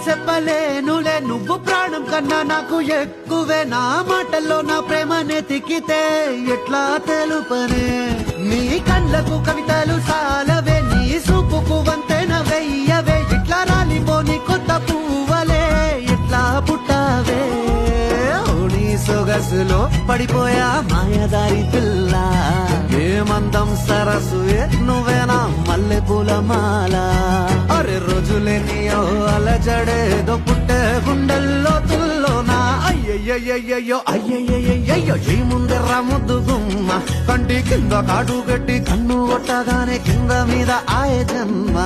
చెప్పలేనులే నువ్వు ప్రాణం కన్నా నాకు ఎక్కువే నా మాటల్లో నా ప్రేమనే తిక్కితే ఎట్లా తెలుపనే నీ కళ్ళకు కవితలు సాలవే నీ సూపుకు వంతెన వెయ్యవే ఇట్లా రాలిపోని కొత్త పువ్వలే ఎట్లా పుట్టావే నీ సొగసులో పడిపోయా మాయదారి పిల్ల ఏమందం సరసువే నువ్వేనా మల్లె పూల మాల అరే రోజులేనియో అలజడేదో పుట్టే గుండెల్లో తుల్లోనా అయ్యయ్యయ్యో అయ్యయ్యయ్యో ఈ ముందెర్ర ముద్దు గుమ్మ కంటి కింద కాడు గట్టి కన్ను కొట్టగానే కింద మీద ఆయ జన్మ